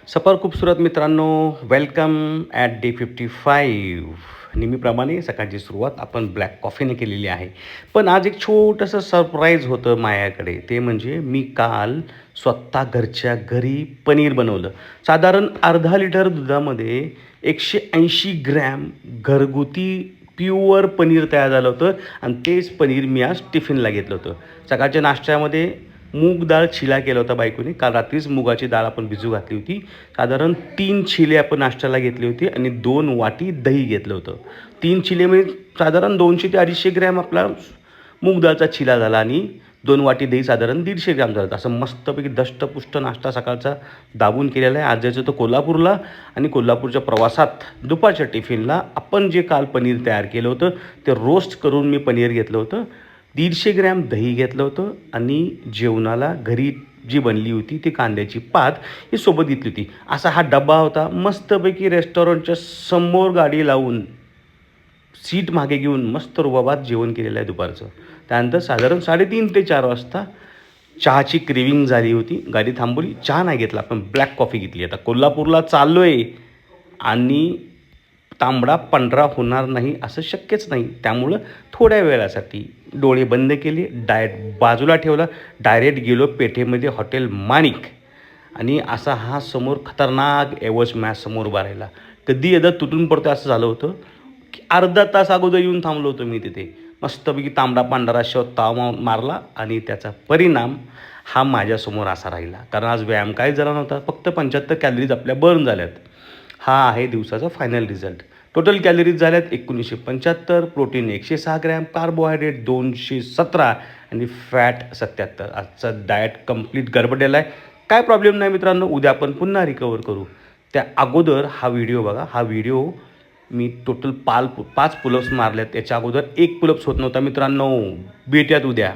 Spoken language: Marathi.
सफर खूबसूरत मित्रांनो, वेलकम ॲट डे 55. नेहमीप्रमाणे सकाळची सुरुवात आपण ब्लॅक कॉफीने केलेली आहे. पण आज एक छोटंसं सरप्राईज होतं माझ्याकडे. ते म्हणजे मी काल स्वतः घरच्या घरी पनीर बनवलं. साधारण अर्धा लिटर दुधामध्ये 180 ग्रॅम घरगुती प्युअर पनीर तयार झालं होतं आणि तेच पनीर मी आज टिफिनला घेतलं होतं. सकाळच्या नाश्त्यामध्ये मूग डाळ चिला केला होता बायकोने. काल रात्रीच मुगाची डाळ आपण भिजू घातली होती. साधारण 3 चिले आपण नाश्त्याला घेतले होते आणि 2 वाटी दही घेतलं होतं. 3 चिले म्हणजे साधारण 200 ते 250 ग्रॅम आपला मूग डाळचा चिला झाला आणि 2 वाटी दही साधारण 150 ग्रॅम झालं. असं मस्तपैकी दष्टपुष्ट नाश्ता सकाळचा दाबून केलेला आहे. आज जायचं होतं कोल्हापूरला आणि कोल्हापूरच्या प्रवासात दुपारच्या टिफिनला आपण जे काल पनीर तयार केलं होतं ते रोस्ट करून मी पनीर घेतलं होतं. 150 ग्रॅम दही घेतलं होतं आणि जेवणाला घरी जी बनली होती ती कांद्याची पात ही सोबत घेतली होती. असा हा डबा होता. मस्तपैकी रेस्टॉरंटच्या समोर गाडी लावून सीट मागे घेऊन मस्त रुबाबात जेवण केलेलं आहे दुपारचं. त्यानंतर साधारण 3:30 ते 4 वाजता चहाची क्रेविंग झाली होती. गाडी थांबवली. चहा नाही घेतला, आपण ब्लॅक कॉफी घेतली. आता कोल्हापूरला चाललो आहे आणि तांबडा पांढरा होणार नाही असं शक्यच नाही. त्यामुळं थोड्या वेळासाठी डोळे बंद केले, डाएट बाजूला ठेवला, डायरेक्ट गेलो पेठेमध्ये हॉटेल माणिक आणि असा हा समोर खतरनाक एवज समोर उभा राहिला. कधी एकदा तुटून पडतो असं झालं होतं की अर्धा तास अगोदर येऊन थांबलो होतो मी तिथे. मस्तपैकी तांबडा पांढरा शोध ताव मारला आणि त्याचा परिणाम हा माझ्यासमोर असा राहिला. कारण आज व्यायाम काहीच झाला नव्हता. फक्त 75 कॅलरीज आपल्या बर्न झाल्यात. हा आहे दिवसाचा फायनल रिझल्ट. टोटल कॅलरीज झाल्यात 1975, प्रोटीन 106 ग्रॅम, कार्बोहायड्रेट 217 आणि फॅट 77. आजचा डाएट कंप्लीट गडबडलेला आहे. काय प्रॉब्लेम नाही मित्रांनो, उद्या आपण पुन्हा रिकवर करू. त्या अगोदर हा व्हिडिओ बघा. हा व्हिडिओ मी टोटल 5 पुलअप्स मारल्यात. त्याच्या अगोदर 1 पुलअप्स होत नव्हता मित्रांनो. भेटूयात उद्या.